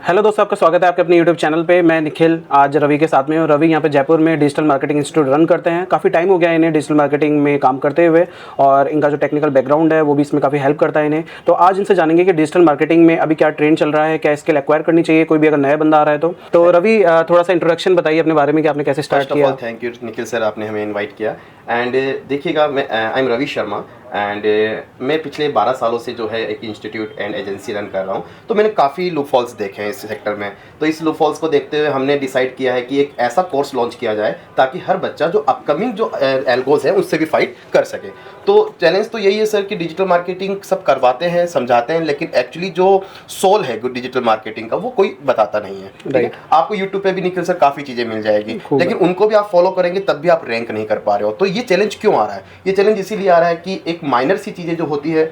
Hello दोस्तों, आपका स्वागत है आपके अपने यूट्यूब चैनल पे। मैं निखिल आज रवि के साथ में हूँ। रवि यहाँ पे जयपुर में डिजिटल मार्केटिंग इंस्टीट्यूट रन करते हैं। काफ़ी टाइम हो गया है इन्हें डिजिटल मार्केटिंग में काम करते हुए, और इनका जो टेक्निकल बैकग्राउंड है वो भी इसमें काफ़ी हेल्प करता है इन्हें। तो आज इनसे जानेंगे कि डिजिटल मार्केटिंग में अभी क्या ट्रेंड चल रहा है, क्या स्किल एक्वायर करनी चाहिए कोई भी अगर नया बंदा आ रहा है तो रवि थोड़ा सा इंट्रोडक्शन बताइए अपने बारे में कि आपने कैसे स्टार्ट किया। थैंक यू निखिल सर, आपने हमें इनवाइट किया। एंड देखिएगा, मैं I am Ravi Sharma and मैं पिछले 12 सालों से जो है एक इंस्टीट्यूट एंड एजेंसी रन कर रहा हूँ। तो मैंने काफ़ी लूप फॉल्स देखे हैं इस सेक्टर में। तो इस लूप फॉल्स को देखते हुए हमने डिसाइड किया है कि एक ऐसा कोर्स लॉन्च किया जाए ताकि हर बच्चा जो अपकमिंग जो एल्गोज है उससे भी फाइट कर सके। तो चैलेंज तो यही है सर कि डिजिटल मार्केटिंग सब करवाते हैं, समझाते हैं, लेकिन एक्चुअली जो सोल है डिजिटल मार्केटिंग का वो कोई बताता नहीं है। ठीक है, आपको यूट्यूब पे भी निखिल सर काफ़ी चीज़ें मिल जाएगी, लेकिन उनको भी आप फॉलो करेंगे तब भी आप रैंक नहीं कर पा रहे हो। तो ये चैलेंज क्यों आ रहा है? ये चैलेंज इसीलिए आ रहा है कि एक माइनर सी चीज़ें जो होती है,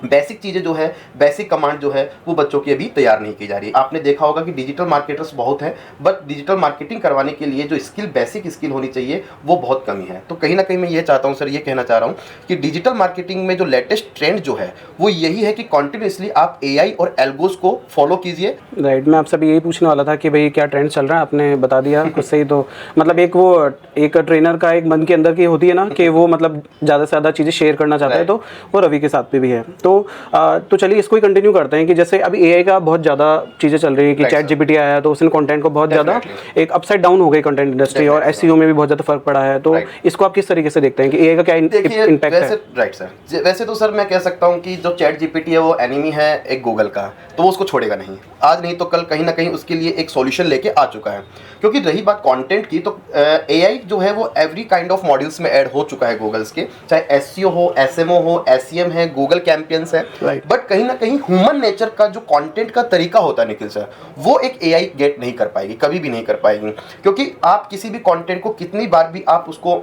बेसिक चीज़ें जो है, बेसिक कमांड जो है वो बच्चों की अभी तैयार नहीं की जा रही है। आपने देखा होगा कि डिजिटल मार्केटर्स बहुत हैं, बट डिजिटल मार्केटिंग करवाने के लिए जो स्किल, बेसिक स्किल होनी चाहिए वो बहुत कमी है। तो कहीं ना कहीं मैं ये चाहता हूँ सर, ये कहना चाह रहा हूँ कि डिजिटल मार्केटिंग में जो लेटेस्ट ट्रेंड जो है वो यही है कि कॉन्टिन्यूसली आप AI और एल्गोज को फॉलो कीजिए। राइट, मैं आपसे भी यही पूछने वाला था कि भाई क्या ट्रेंड चल रहा है, आपने बता दिया कुछ सही। तो मतलब एक ट्रेनर का एक मन के अंदर की होती है ना कि वो मतलब ज़्यादा से ज़्यादा चीज़ें शेयर करना चाहता है, तो वो रवि के साथ पे भी है। तो चलिए इसको ही कंटिन्यू करते हैं कि जैसे अभी AI का बहुत ज़्यादा चीज़ें चल रही है कि चैट GPT आया है, तो उसने कंटेंट को बहुत ज़्यादा एक अपसाइड डाउन हो गई कंटेंट इंडस्ट्री, और SEO में भी बहुत ज़्यादा फर्क पड़ा है। तो इसको आप किस तरीके से देखते हैं कि AI का क्या इम्पैक्ट है? राइट सर, वैसे तो सर मैं कह सकता हूँ कि जो चैट GPT है वो एनिमी है एक गूगल का, तो वो उसको छोड़ेगा नहीं। आज नहीं तो कल कहीं ना कहीं उसके लिए एक सॉल्यूशन लेके आ चुका है। क्योंकि रही बात कंटेंट की, तो AI जो है वो एवरी काइंड ऑफ मॉड्यूल्स में ऐड हो चुका है गूगल्स के, चाहे SEO हो, SMO हो, SEM है, गूगल कैंपेन्स है। बट कहीं ना कहीं ह्यूमन नेचर का जो कंटेंट का तरीका होता है निखिल सर, वो एक AI गेट नहीं कर पाएगी, कभी भी नहीं कर पाएगी। क्योंकि आप किसी भी कंटेंट को कितनी बार भी आप उसको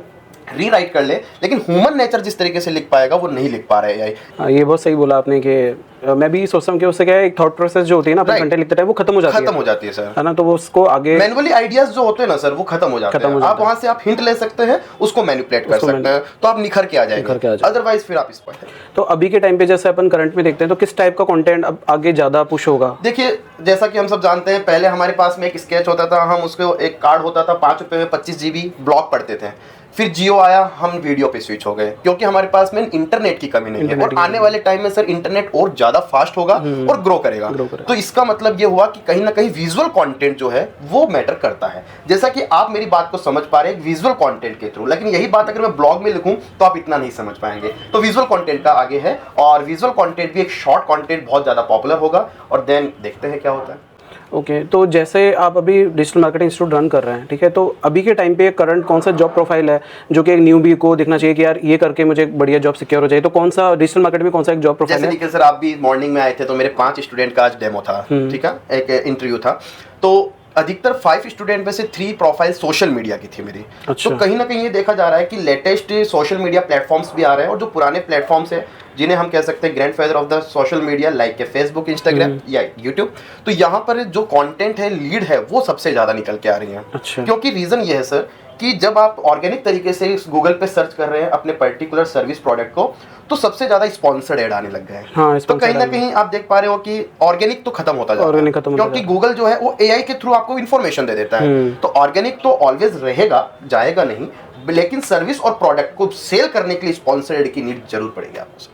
रीराइट कर ले, लेकिन ह्यूमन नेचर जिस तरीके से लिख पाएगा वो नहीं लिख पा रहा है AI। ये बहुत सही बोला आपने कि मैं भी सोचता हूँ कि उससे क्या है, एक थॉट प्रोसेस जो होती है ना अपने कंटेंट लिखते टाइम वो खत्म हो जाती है सर, है ना। तो वो उसको आगे मैनुअली आइडियाज जो होते हैं ना सर वो खत्म हो जाते हैं। आप वहां से आप हिंट ले सकते हैं, उसको मैनिपुलेट कर सकते हैं, तो आप निखर के आ जाएंगे, अदरवाइज फिर आप इस पर। तो अभी के टाइम पे जैसे अपन करंट में देखते हैं, तो किस टाइप का कंटेंट अब आगे ज्यादा पुश होगा? देखिए, जैसा कि हम सब जानते हैं, पहले हमारे पास में एक स्केच होता था, हम उसको एक कार्ड होता था 5 रुपए में 25 GB ब्लॉग पढ़ते थे। फिर जियो आया, हम वीडियो पे स्विच हो गए, क्योंकि हमारे पास में इंटरनेट की कमी नहीं है। और आने वाले टाइम में सर इंटरनेट और ज्यादा फास्ट होगा और ग्रो करेगा। तो इसका मतलब ये हुआ कि कहीं ना कहीं विजुअल कंटेंट जो है वो मैटर करता है। जैसा कि आप मेरी बात को समझ पा रहे हैं विजुअल कंटेंट के थ्रू, लेकिन यही बात अगर मैं ब्लॉग में लिखूं तो आप इतना नहीं समझ पाएंगे। तो विजुअल कंटेंट का आगे है, और विजुअल कंटेंट भी एक शॉर्ट कंटेंट बहुत ज्यादा पॉपुलर होगा, और देन देखते हैं क्या होता है। ओके, तो जैसे आप अभी डिजिटल मार्केटिंग इंस्टीट्यूट रन कर रहे हैं, ठीक है, तो अभी के टाइम पे करंट कौन सा जॉब प्रोफाइल है जो कि एक न्यूबी को देखना चाहिए कि यार ये करके मुझे एक बढ़िया जॉब सिक्योर हो जाए? तो कौन सा डिजिटल मार्केटिंग में कौन सा एक जॉब प्रोफाइल है? जैसे सर आप भी मॉर्निंग में आए थे तो मेरे 5 स्टूडेंट का आज डेमो था, ठीक है, एक इंटरव्यू था। तो अधिकतर 5 स्टूडेंट में से 3 प्रोफाइल सोशल मीडिया की थी मेरी। अच्छा। तो कहीं ना कहीं ये देखा जा रहा है कि लेटेस्ट सोशल मीडिया प्लेटफॉर्म्स भी आ रहे हैं, और जो पुराने प्लेटफॉर्म्स हैं जिन्हें हम कह सकते हैं grandfather of the social media, like के फेसबुक, इंस्टाग्राम या यूट्यूब, तो यहाँ पर जो कंटेंट है, लीड है, वो सबसे ज़्यादा निकल के आ रही है। अच्छा। क्योंकि रीज़न ये है सर कि जब आप ऑर्गेनिक तरीके से गूगल पे सर्च कर रहे हैं अपने पर्टिकुलर सर्विस प्रोडक्ट को, तो सबसे ज्यादा स्पॉन्सर्ड ऐड आने लग गए हैं। हाँ, तो कहीं ना कहीं आप देख पा रहे हो कि ऑर्गेनिक तो खत्म होता जा रहा है, क्योंकि गूगल जो है वो AI के थ्रू आपको इन्फॉर्मेशन दे देता है। तो ऑर्गेनिक तो ऑलवेज रहेगा, जाएगा नहीं, लेकिन सर्विस और प्रोडक्ट को सेल करने के लिए स्पॉन्सर्ड ऐड की नीड जरूर पड़ेगी आपको।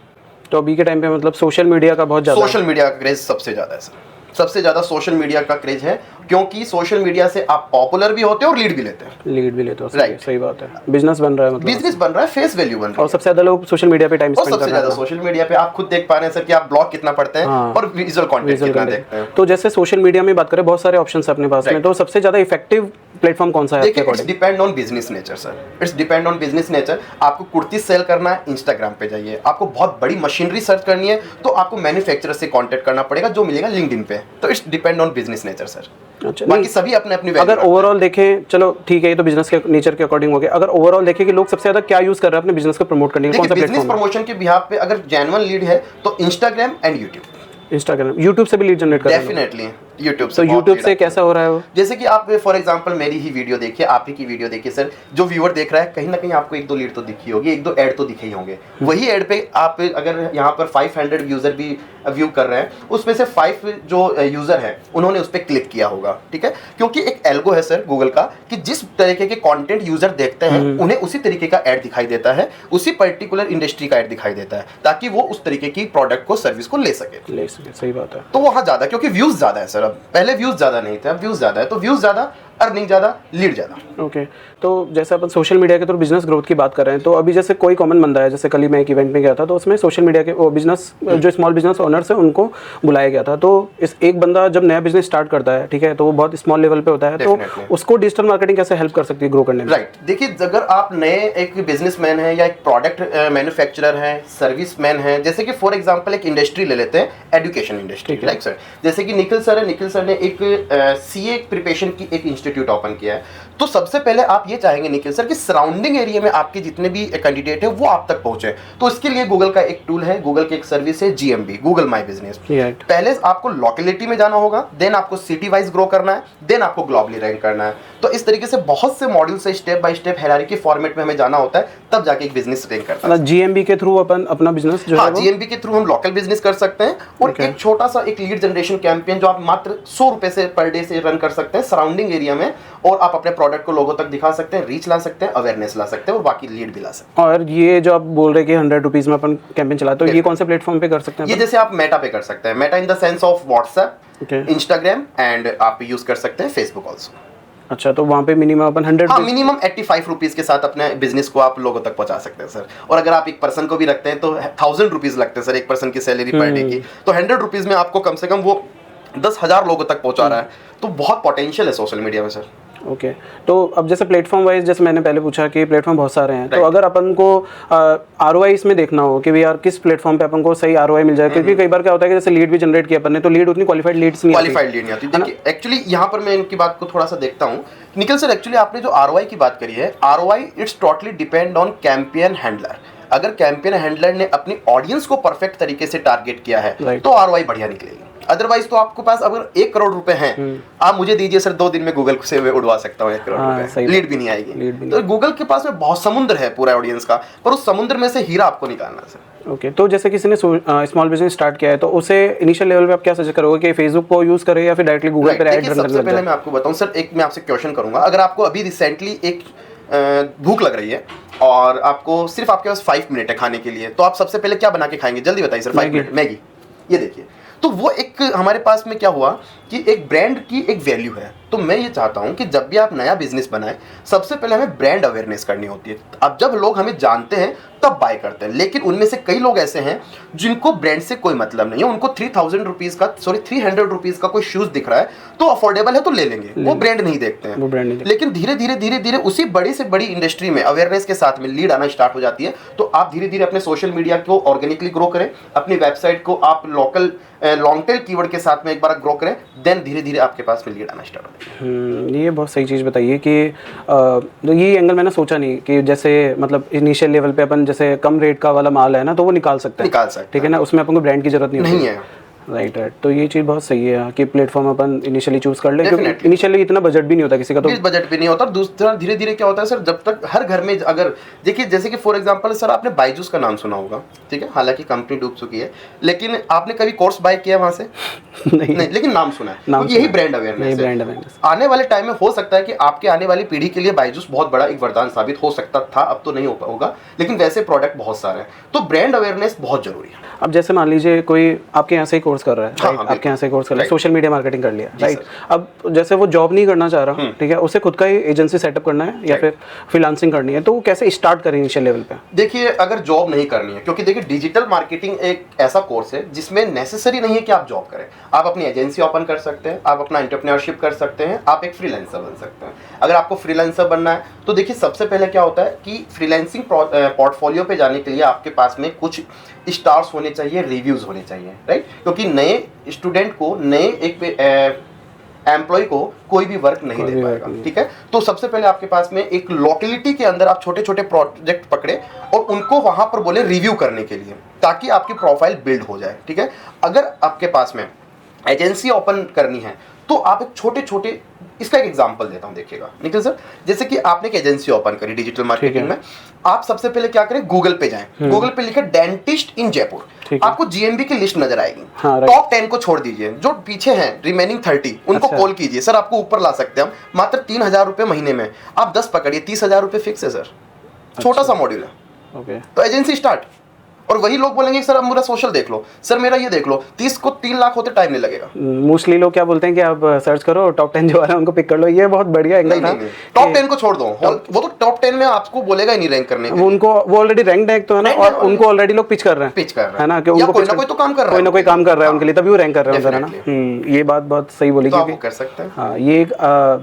तो अभी के टाइम पे मतलब सोशल मीडिया का बहुत ज्यादा, सोशल मीडिया का क्रेज सबसे ज्यादा है सर, सबसे ज्यादा सोशल मीडिया का क्रेज है, क्योंकि सोशल मीडिया से आप पॉपुलर भी होते हैं और लीड भी लेते हैं। राइट, सही बात है, बिजनेस बन रहा है, मतलब बिजनेस बन रहा है, फेस वैल्यू बन रहा है, और सबसे ज्यादा लोग सोशल मीडिया पे टाइम स्पेंड कर रहे हैं। सबसे ज्यादा सोशल मीडिया पे आप खुद देख पा रहे हैं सर कि आप ब्लॉग कितना पढ़ते हैं और विजुअल कंटेंट कितना देखते हैं। तो जैसे सोशल मीडिया में बात करें, बहुत सारे ऑप्शंस अपने पास में, तो सबसे ज्यादा इफेक्टिव प्लेटफॉर्म कौन सा है आपके according? It's depend on business nature sir, it's depend on business nature. आपको कुर्ती सेल करना है, इंस्टाग्राम पे जाइए। आपको बहुत बड़ी मशीनरी सर्च करनी है, तो आपको मैन्युफैक्चरर से कांटेक्ट करना पड़ेगा, जो मिलेगा लिंक्डइन पे। तो it's depend on business nature sir. अच्छा, बाकी सभी अपने अपनी अगर ओवरऑल देखें, चलो ठीक है, ये तो बिजनेस के नेचर के अकॉर्डिंग हो गया। अगर ओवरऑल देखें कि लोग सबसे ज्यादा क्या यूज कर रहे हैं अपने बिजनेस को प्रमोट करने के लिए, कौन सा बिजनेस प्रमोशन के बिहाफ पे अगर जेन्युइन लीड है तो Instagram and YouTube. Instagram, YouTube से भी लीड जनरेट कर रहे हैं डेफिनेटली। यूट्यूब से तो बहुत यूट्यूब lead से आती है। कैसा हो रहा है वो? जैसे कि आप फॉर एग्जांपल मेरी ही वीडियो देखिए, आप ही की वीडियो देखिए सर, जो व्यूअर देख रहा है कहीं ना कहीं आपको एक दो लीड तो दिखी होगी, एक दो ऐड तो दिखे ही होंगे। वही ऐड पे आप अगर यहाँ पर 500 यूजर भी व्यू कर रहे हैं, उसमें से 5 जो यूजर है उन्होंने उस पर क्लिक किया होगा, ठीक है, क्योंकि एक एल्गो है सर गूगल का कि जिस तरीके के कंटेंट यूजर देखते हैं उन्हें उसी तरीके का ऐड दिखाई देता है, उसी पर्टिकुलर इंडस्ट्री का ऐड दिखाई देता है, ताकि वो उस तरीके की प्रोडक्ट को, सर्विस को ले सके। सही बात है। तो वहाँ ज्यादा, क्योंकि व्यूज ज्यादा है सर, अब पहले व्यूज ज्यादा नहीं थे, अब व्यूज ज्यादा है, तो व्यूज ज्यादा, अर्निंग ज्यादा, लीड ज्यादा। ओके, तो जैसे अपन सोशल मीडिया के थ्रू बिजनेस ग्रोथ की बात कर रहे हैं, तो अभी जैसे कोई कॉमन बंदा है, जैसे कल ही मैं एक इवेंट में गया था, तो उसमें सोशल मीडिया के वो बिजनेस जो स्मॉल बिजनेस ओनर्स है उनको बुलाया गया था। तो इस एक बंदा जब नया बिजनेस स्टार्ट करता है, ठीक है, तो वो बहुत स्मॉल लेवल पे होता है, तो उसको डिजिटल मार्केटिंग कैसे हेल्प कर सकती है ग्रो करने में? राइट, देखिए अगर आप नए एक बिजनेसमैन है या एक प्रोडक्ट मैन्युफैक्चरर है, सर्विसमैन है, जैसे कि फॉर एग्जांपल एक इंडस्ट्री ले लेते हैं, एजुकेशन इंडस्ट्री, राइट सर, जैसे कि निखिल सर है, निखिल सर ने एक सीए प्रिपरेशन की एक इंस्टीट्यूट ओपन किया है। तो सबसे पहले आप ये चाहेंगे निखिल सर कि सराउंडिंग एरिया में आपके जितने भी कैंडिडेट है वो आप तक पहुंचे, तो इसके लिए गूगल का एक टूल है, गूगल की एक सर्विस है GMB, गूगल माई बिजनेस। पहले आपको लोकेलिटी में जाना होगा, देन आपको सिटी वाइज ग्रो करना है, देन आपको ग्लोबली रैंक करना है। तो इस तरीके से बहुत से मॉड्यूल से step by step hierarchy format में हमें जाना होता है, तब जाके एक बिजनेस रैंक करता है। GMB के थ्रू अपन अपना बिजनेस जो है, GMB के थ्रू हम लोकल बिजनेस कर सकते हैं, और एक छोटा सा एक लीड जनरेशन कैंपेन जो आप मात्र 100 रुपए से पर डे से रन कर सकते हैं सराउंडिंग एरिया में, और आप अपने प्रोडक्ट को लोगों तक दिखा सकते हैं, रीच ला सकते हैं, अवेयरनेस ला सकते हैं, और बाकी लीड भी ला सकते हैं। और ये जो आप बोल रहे हैं कि 100 रुपीज में अपन कैंपेन चलाते हैं, तो ये कौन से प्लेटफॉर्म पे कर सकते हैं? ये जैसे आप मेटा पे कर सकते हैं, Meta in the sense of WhatsApp, Instagram, and आप यूज कर सकते हैं फेसबुक ऑल्सो। अच्छा, तो वहाँ पे मिनिमम अपन 100, हाँ, मिनिमम 85 रुपीज के साथ अपने बिजनेस को आप लोगों तक पहुंचा सकते हैं सर। और अगर आप एक पर्सन को भी रखते हैं तो 1000 रुपीज लगते हैं सर एक पर्सन की सैलरी पर डे की, तो 100 रुपीज में आपको कम से कम वो 10,000 लोगों तक पहुंचा रहा है। तो बहुत पोटेंशियल है सोशल मीडिया में सर। ओके, तो अब जैसे प्लेटफॉर्म वाइज, जैसे मैंने पहले पूछा कि प्लेटफॉर्म बहुत सारे हैं, तो अगर अपन को ROI इसमें देखना हो कि भाई यार किस प्लेटफॉर्म पे अपन को सही ROI मिल जाए, क्योंकि कई बार क्या होता है कि जैसे लीड भी जनरेट किया अपन ने, तो लीड उतनी क्वालिफाइड लीड्स नहीं आती। देखिए एक्चुअली यहाँ पर मैं इनकी बात को थोड़ा सा देखता हूँ निखिल सर, एक्चुअली आपने जो ROI की बात करी है, ROI it's totally depend on campaign handler. अगर कैंपेन हैंडलर ने अपनी ऑडियंस को परफेक्ट तरीके से टारगेट किया है तो ROI बढ़िया निकलेगी। अदरवाइज तो आपके पास अगर 1 करोड़ रुपए हैं, आप मुझे दीजिए सर, 2 दिन में गूगल से मैं उड़वा सकता हूँ 1 करोड़ रुपए, लीड भी नहीं आएगी। तो गूगल के पास में बहुत समुद्र है पूरा ऑडियंस का, पर उस समुद्र में से हीरा आपको निकालना सर। ओके, तो जैसे किसी ने स्मॉल बिजनेस स्टार्ट किया है, तो उसे इनिशियल लेवल पे आप क्या सजेस्ट करोगे कि फेसबुक को यूज करे या फिर डायरेक्टली गूगल पे ऐड रन करना? सबसे पहले मैं आपको बताऊं सर, एक मैं आपसे क्वेश्चन करूंगा, अगर आपको अभी रिसेंटली एक भूख लग रही है और आपको सिर्फ आपके पास 5 मिनट है खाने के लिए, तो आप सबसे पहले क्या बना के खाएंगे? जल्दी बताइए सर। 5 minute Maggi. ये देखिए, तो वो एक हमारे पास में क्या हुआ कि एक ब्रांड की एक वैल्यू है। तो मैं ये चाहता हूं कि जब भी आप नया बिजनेस बनाएं, सबसे पहले हमें ब्रांड अवेयरनेस करनी होती है। अब जब लोग हमें जानते हैं तब बाय करते हैं, लेकिन उनमें से कई लोग ऐसे हैं जिनको ब्रांड से कोई मतलब नहीं है, उनको 300 रुपीज का 300 रुपीज का कोई शूज दिख रहा है तो अफोर्डेबल है तो ले लेंगे, वो ब्रांड नहीं देखते हैं। लेकिन धीरे धीरे उसी बड़ी से बड़ी इंडस्ट्री में अवेयरनेस के साथ में लीड आना स्टार्ट हो जाती है। तो आप धीरे धीरे अपने सोशल मीडिया को ऑर्गेनिकली ग्रो करें, अपनी वेबसाइट को आप लोकल लॉन्ग टेल कीवर्ड के साथ में एक बार ग्रो करें, देन धीरे धीरे आपके पास में लीड आना स्टार्ट हो जाएगा। ये बहुत सही चीज़ बताइए कि तो ये एंगल मैंने सोचा नहीं कि जैसे मतलब इनिशियल लेवल पे अपन जैसे कम रेट का वाला माल है ना, तो वो निकाल सकते हैं, ठीक है ना, उसमें अपन को ब्रांड की जरूरत नहीं है। राइट। तो ये चीज़ बहुत सही है कि प्लेटफॉर्म अपन इनिशियली चूज कर ले, क्योंकि इनिशियली इतना बजट भी नहीं होता किसी का, तो बजट भी नहीं होता। और दूसरा धीरे धीरे क्या होता है सर, जब तक हर घर में अगर देखिए, जैसे कि फॉर एग्जांपल सर आपने बायजूस का नाम सुना होगा, ठीक है, हालांकि कंपनी डूब चुकी है, लेकिन आपने कभी कोर्स बाय किया वहां से? नहीं, लेकिन नाम सुना है, क्योंकि यही ब्रांड अवेयरनेस है। आने वाले टाइम में हो सकता है कि आपके आने वाली पीढ़ी के लिए बायजूस बहुत बड़ा एक वरदान साबित हो सकता था, अब तो नहीं होगा, लेकिन वैसे प्रोडक्ट बहुत सारे हैं, तो ब्रांड अवेयरनेस बहुत जरूरी है। अब जैसे मान लीजिए कोई आपके यहाँ से ही कोर्स कर रहा है, आपके यहाँ से कोर्स कर रहा है, सोशल मीडिया मार्केटिंग कर लिया, राइट। अब जैसे वो जॉब नहीं करना चाह रहा, ठीक है, उसे खुद का ही एजेंसी सेटअप करना है या फिर फ्रीलांसिंग करनी है, तो वो कैसे स्टार्ट करें इनिशियल लेवल पे? देखिए, अगर जॉब नहीं करनी है, क्योंकि देखिए डिजिटल मार्केटिंग एक ऐसा कोर्स है जिसमें नेसेसरी नहीं है कि आप जॉब करें, आप अपनी एजेंसी ओपन कर सकते हैं, आप अपना एंटरप्रेन्योरशिप कर सकते हैं, आप एक फ्रीलांसर बन सकते हैं। अगर आपको फ्रीलांसर बनना है तो देखिए, सबसे पहले क्या होता है कि फ्रीलांसिंग पोर्टफोलियो पे जाने के लिए आपके पास में कुछ स्टार्स होने चाहिए, रिव्यूज होने चाहिए, राइट, क्योंकि नए स्टूडेंट को, नए एक एम्प्लॉय को कोई भी वर्क नहीं दे पाएगा, ठीक है। तो सबसे पहले आपके पास में एक लोकेलिटी के अंदर आप छोटे छोटे प्रोजेक्ट पकड़े और उनको वहां पर बोले रिव्यू करने के लिए, ताकि आपकी प्रोफाइल बिल्ड हो जाए, ठीक है। अगर आपके पास में एजेंसी ओपन करनी है तो आप एक छोटे छोटे, इसका एक एग्जांपल देता हूं, देखिएगा निखिल सर। जैसे कि आपने एक एजेंसी ओपन करी डिजिटल मार्केटिंग में, आप सबसे पहले क्या करें, गूगल पे जाएं, गूगल पे लिखे डेंटिस्ट इन जयपुर, आपको जीएमबी की लिस्ट नजर आएगी। टॉप 10 को छोड़ दीजिए, जो पीछे हैं रिमेनिंग 30 उनको कॉल कीजिए, सर आपको ऊपर ला सकते हैं हम मात्र 3,000 रुपए महीने में, आप 10 पकड़िए, 30,000 रुपए फिक्स है सर, छोटा सा मॉड्यूल है। तो एजेंसी स्टार्ट, और वही लोग बोलेंगे सर अब मेरा सोशल देख लो, सर मेरा ये देख लो, 30 को 3 लाख होते टाइम नहीं लगेगा। मोस्टली लोग क्या बोलते हैं कि आप सर्च करो टॉप 10 जो आ रहा है उनको पिक कर लो, ये बहुत बढ़िया एंगल था। टॉप 10 को छोड़ दो, वो तो टॉप 10 में आपको बोलेगा ही नहीं रैंक करने के, उनको वो ऑलरेडी रैंक है तो है ना, और उनको ऑलरेडी लोग पिच कर रहे हैं, है ना, कि उनको कोई ना कोई तो काम कर रहा है, कोई ना कोई काम कर रहा है उनके लिए, तभी वो रैंक कर रहे हैं ना। ये बात बहुत सही बोली, क्योंकि कर सकते हैं। हाँ, ये एक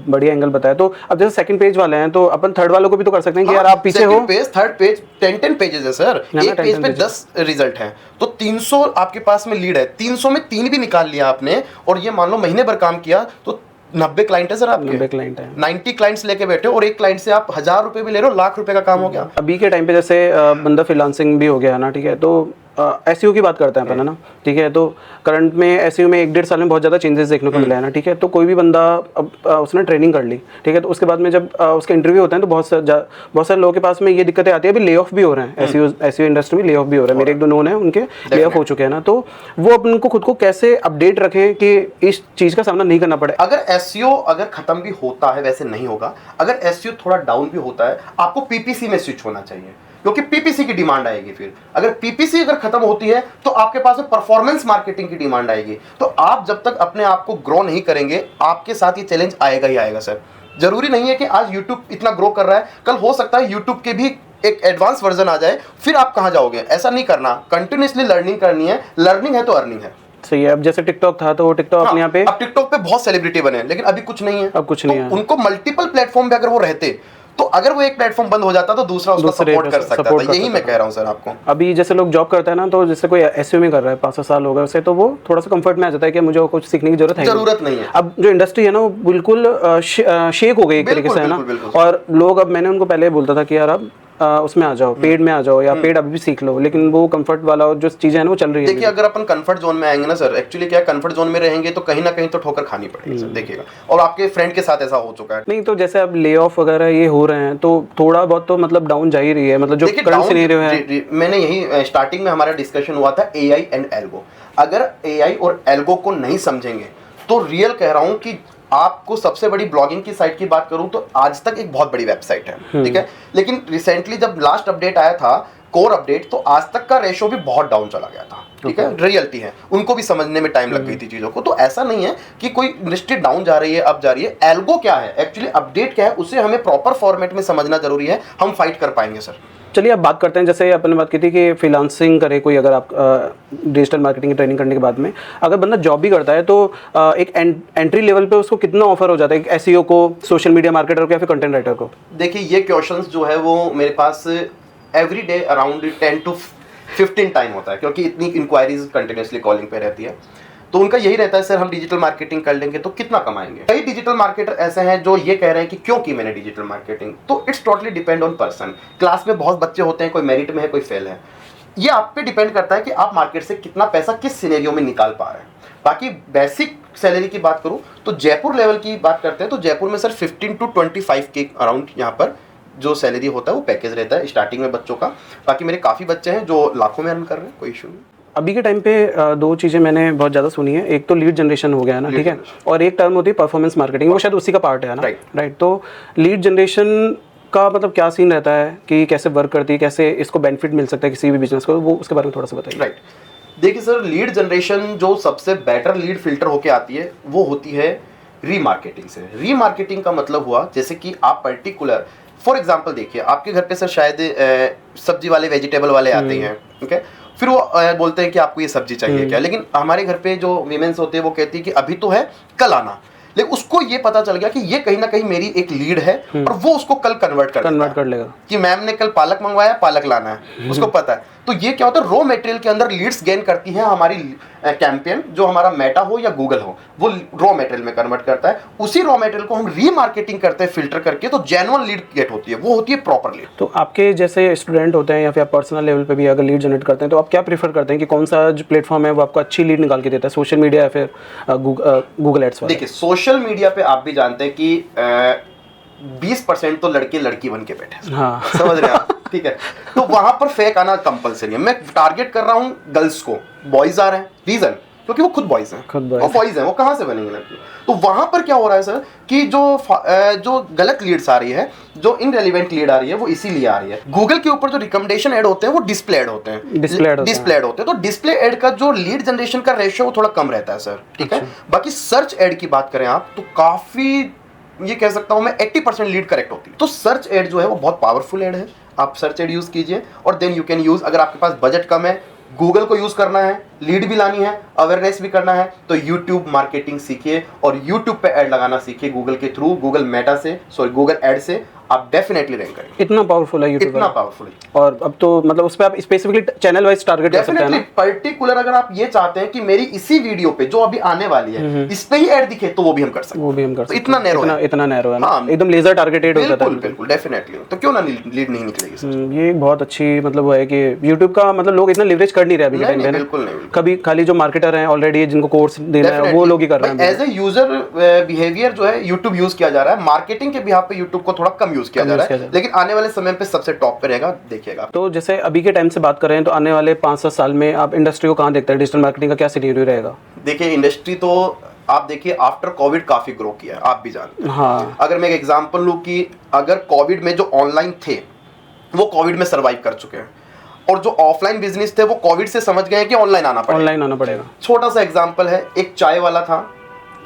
बढ़िया एंगल बताया। तो अब जैसे सेकंड पेज वाले हैं तो अपन थर्ड वालों को भी तो कर सकते हैं कि यार आप पीछे हो, पेज थर्ड पेज 10 पेजेस है सर, एक पेज पे 10 रिजल्ट हैं, तो 300 आपके पास में लीड है, 300 में 3 भी निकाल लिया आपने, और ये मान लो महीने भर काम किया तो 90 क्लाइंट है सर आपके, 90 क्लाइंट है, 90 क्लाइंट्स लेके बैठे हो, और एक क्लाइंट से आप 1,000 रुपए भी ले रहे हो, लाख रुपए का काम हो गया। अभी के टाइम पे जैसे बंदा फ्रीलांसिंग भी हो गया है ना, ठीक है, तो एसईओ की बात करते हैं अपन, है ना, ठीक है। तो करंट में एसईओ में 1-1.5 साल में बहुत ज़्यादा चेंजेस देखने को मिला है ना, ठीक है। तो कोई भी बंदा अब उसने ट्रेनिंग कर ली, ठीक है, तो उसके बाद में जब उसके इंटरव्यू होते हैं तो बहुत सारे लोगों के पास में ये दिक्कतें आती है, अभी ले ऑफ भी हो रहे हैं, एसईओ इंडस्ट्री में ले ऑफ भी हो रहा है, मेरे 1-2 नोन है उनके ले ऑफ हो चुके हैं ना। तो वो अपन को खुद को कैसे अपडेट रखें कि इस चीज़ का सामना नहीं करना पड़े। अगर एसईओ अगर खत्म भी होता है, वैसे नहीं होगा, अगर एसईओ थोड़ा डाउन भी होता है, आपको पीपीसी में स्विच होना चाहिए, क्योंकि पीपीसी की डिमांड आएगी। फिर अगर पीपीसी अगर खत्म होती है तो आपके पास परफॉर्मेंस मार्केटिंग की डिमांड आएगी। तो आप जब तक अपने आप को ग्रो नहीं करेंगे, आपके साथ ये चैलेंज आएगा ही आएगा सर। जरूरी नहीं है कि आज YouTube इतना ग्रो कर रहा है, कल हो सकता है YouTube के भी एक एडवांस वर्जन आ जाए, फिर आप कहां जाओगे? ऐसा नहीं करना, कंटिन्यूअसली लर्निंग करनी है, लर्निंग है तो अर्निंग है। सही है। अब जैसे टिकटॉक था तो टिकटॉक अपने यहाँ पे, अब टिकटॉक पे बहुत सेलिब्रिटी बने, लेकिन अभी कुछ नहीं है, अब कुछ नहीं है। उनको मल्टीपल प्लेटफॉर्म पे अगर वो रहते, तो अगर वो एक प्लेटफॉर्म बंद हो जाता तो दूसरा उसका सपोर्ट कर सकता था। यही मैं कह रहा हूं सर आपको। अभी जैसे लोग जॉब करते हैं ना, तो जैसे कोई एसईओ में कर रहा है 5 साल हो गए उसे, तो वो थोड़ा सा कंफर्ट में आ जाता है कि मुझे कुछ सीखने की जरूरत नहीं है। अब जो इंडस्ट्री है ना वो बिल्कुल शेक हो गई एक तरीके से, है ना। और लोग, अब मैंने उनको पहले बोलता था कि यार अब उसमें आ जाओ, पेड में आ जाओ, या पेड अभी भी सीख लो, लेकिन वो कंफर्ट वाला जो चीजें है ना वो चल रही है। देखिए अगर अपन कंफर्ट जोन में आएंगे ना सर, एक्चुअली क्या कंफर्ट जोन में रहेंगे तो कहीं ना कहीं तो ठोकर खानी पड़ेगी सर, देखिएगा। और आपके फ्रेंड के साथ ऐसा हो चुका है। नहीं तो जैसे अब ले ऑफ वगैरह ये हो रहे हैं तो थोड़ा बहुत तो मतलब डाउन जा ही रही है, मतलब जो करंट सिनेरियो है। मैंने यही स्टार्टिंग में हमारा डिस्कशन हुआ था एआई एंड एल्गो। अगर एआई और एल्गो को नहीं समझेंगे तो रियल कह रहा हूं कि आपको सबसे बड़ी ब्लॉगिंग की साइट की बात करूं तो आज तक एक बहुत बड़ी वेबसाइट है, ठीक है, लेकिन रिसेंटली जब लास्ट अपडेट आया था, कोर अपडेट, तो आज तक का रेशो भी बहुत डाउन चला गया था, ठीक है, रियलिटी है। उनको भी समझने में टाइम लग गई थी चीजों को। तो ऐसा नहीं है कि कोई इंडस्ट्री डाउन जा रही है, अप जा रही है। एल्गो क्या है एक्चुअली, अपडेट क्या है, उसे हमें प्रॉपर फॉर्मेट में समझना जरूरी है, हम फाइट कर पाएंगे सर। चलिए अब बात करते हैं, जैसे अपन ने बात की थी कि फ्रीलांसिंग करे कोई, अगर आप डिजिटल मार्केटिंग की ट्रेनिंग करने के बाद में अगर बंदा जॉब भी करता है तो एक एंट्री लेवल पे उसको कितना ऑफर हो जाता है, एसईओ को, सोशल मीडिया मार्केटर को, या फिर कंटेंट राइटर को? देखिए ये क्वेश्चंस जो है वो मेरे पास every day around 10 to 15 time होता है, क्योंकि इतनी इंक्वायरीज कंटिन्यूसली कॉलिंग पे रहती है। तो उनका यही रहता है सर हम डिजिटल मार्केटिंग कर लेंगे तो कितना कमाएंगे। कई डिजिटल मार्केटर ऐसे हैं जो ये कह रहे हैं कि क्यों की मैंने डिजिटल मार्केटिंग। तो it's totally depend on person. Class में बहुत बच्चे होते हैं, कोई मेरिट में है, कोई फेल है। ये आप पे डिपेंड करता है कि आप मार्केट से कितना पैसा किस सिनेरियो में निकाल पा रहे हैं। बाकी बेसिक सैलरी की बात करूं तो जयपुर लेवल की बात करते हैं तो जयपुर में सर 15 to 25 के अराउंड यहाँ पर जो सैलरी होता है वो पैकेज रहता है स्टार्टिंग में बच्चों का। बाकी मेरे काफ़ी बच्चे हैं जो लाखों में अर्न कर रहे हैं, कोई इशू नहीं। अभी के टाइम पे 2 चीज़ें मैंने बहुत ज़्यादा सुनी है। एक तो लीड जनरेशन हो गया है ना, ठीक है, और एक टर्म होती है परफॉर्मेंस मार्केटिंग, वो शायद उसी का पार्ट है ना, राइट। तो लीड जनरेशन का मतलब क्या सीन रहता है कि कैसे वर्क करती है, कैसे इसको बेनिफिट मिल सकता है किसी भी बिजनेस को, वो उसके बारे में थोड़ा सा बताइए। राइट, देखिए सर लीड जनरेशन जो सबसे बेटर लीड फिल्टर होके आती है वो होती है रीमार्केटिंग से। रीमार्केटिंग का मतलब हुआ जैसे कि आप पर्टिकुलर फॉर एग्जांपल देखिए आपके घर पे सर शायद सब्जी वाले वेजिटेबल वाले आते हैं, ठीक है, फिर वो बोलते हैं कि आपको ये सब्जी चाहिए क्या, लेकिन हमारे घर पे जो वीमेंस होते हैं वो कहती है कि अभी तो है कल आना। लेकिन उसको ये पता चल गया कि ये कहीं ना कहीं मेरी एक लीड है और वो उसको कल कन्वर्ट कर लेगा कि मैम ने कल पालक मंगवाया, पालक लाना है, उसको पता है। तो ये क्या होता है, रॉ मटेरियल के अंदर लीड्स गेन करती है हमारी कैंपेन, जो हमारा मेटा हो या गूगल हो, वो रॉ मटेरियल में कन्वर्ट करता है। उसी रॉ मटेरियल को हम रीमार्केटिंग करते हैं फिल्टर करके, तो जेन्युइन लीड गेट होती है, वो होती है प्रॉपर लीड। तो आपके जैसे स्टूडेंट होते हैं या फिर आप पर्सनल लेवल पे भी अगर लीड जनरेट करते हैं, तो आप क्या प्रेफर करते हैं कि कौन सा जो प्लेटफॉर्म है वो आपको अच्छी लीड निकाल के देता है, सोशल मीडिया या फिर गूगल एड्स वाला? देखिए, सोशल मीडिया पे आप भी जानते हैं कि 20% तो लड़के लड़की बन के बैठे हैं। हाँ। समझ रहे हैं आप? ठीक है, तो वहां पर फेक आना कंपलसरी है। मैं टारगेट कर रहा हूं गर्ल्स को, बॉयज आ रहे हैं, रीजन क्योंकि वो खुद बॉयज हैं, खुद boys और बॉयज हैं, वो कहां से बनेंगे लड़की? तो वहां पर क्या हो रहा है सर कि जो गलत लीड्स आ रही है, जो इनरेलीवेंट लीड आ रही है, वो इसीलिए आ रही है। गूगल के ऊपर जो रिकमेंडेशन ऐड होते हैं वो डिस्प्ले ऐड होते हैं, डिस्प्ले ऐड होते हैं। तो डिस्प्ले ऐड का जो लीड जनरेशन का रेशियो वो थोड़ा कम रहता है सर, ठीक है। बाकी सर्च ऐड की बात करें आप, तो काफी, ये कह सकता हूं मैं, 80% लीड करेक्ट होती है। तो सर्च एड जो है वो बहुत पावरफुल एड है, आप सर्च एड यूज कीजिए, और देन यू कैन यूज, अगर आपके पास बजट कम है, गूगल को यूज करना है, लीड भी लानी है, अवेयरनेस भी करना है, तो यूट्यूब मार्केटिंग सीखिए और यूट्यूब पे ऐड लगाना सीखिए गूगल के थ्रू, गूगल मेटा से, सॉरी गूगल एड से, आप डेफिनेटली रैंक करेंगे। इतना पावरफुल है यूट्यूब, इतना पावरफुल है। और अब तो मतलब उस पे आप स्पेसिफिकली चैनल वाइज टारगेट कर सकते हैं ना? पर्टिकुलर अगर आप ये चाहते हैं कि मेरी इसी वीडियो पे जो अभी आने वाली है इस पे ही ऐड दिखे, तो वो भी हम कर सकते हैं, वो भी हम कर सकते हैं। इतना नैरो है, इतना नैरो है ना, हाँ, एकदम लेजर टारगेटेड हो जाता है। बिल्कुल डेफिनेटली। तो क्यों ना लीड नहीं निकलेगी सर? ये एक बहुत अच्छी मतलब वो है कि YouTube का मतलब लोग इतना लेवरेज कर नहीं रहे अभी के टाइम पे ना। बिल्कुल नहीं। कभी खाली जो मार्केटर हैं ऑलरेडी जिनको कोर्स देना है वो लोग ही कर रहे हैं। एज ए यूजर बिहेवियर जो है यूट्यूब यूज किया जा रहा है, मार्केटिंग के बिहाफ पे यूट्यूब को थोड़ा कम यूज किया जा रहा है, लेकिन आने वाले समय पे सबसे टॉप पे रहेगा, देखिएगा। तो जैसे अभी के टाइम से बात कर रहे हैं, तो आने वाले 5-7 साल में आप इंडस्ट्री को कहाँ देखते हैं? डिजिटल मार्केटिंग का क्या सिनेरियो रहेगा? देखिए, इंडस्ट्री तो आप देखिए आफ्टर कोविड काफी ग्रो किया है, आप भी जानते हैं। हाँ, अगर मैं एक एग्जांपल लूं कि अगर कोविड में जो ऑनलाइन थे वो कोविड में सर्वाइव कर चुके हैं, और जो ऑफलाइन बिजनेस थे वो कोविड से समझ गए कि ऑनलाइन आना पड़ेगा। छोटा सा एग्जांपल है, एक चाय वाला था,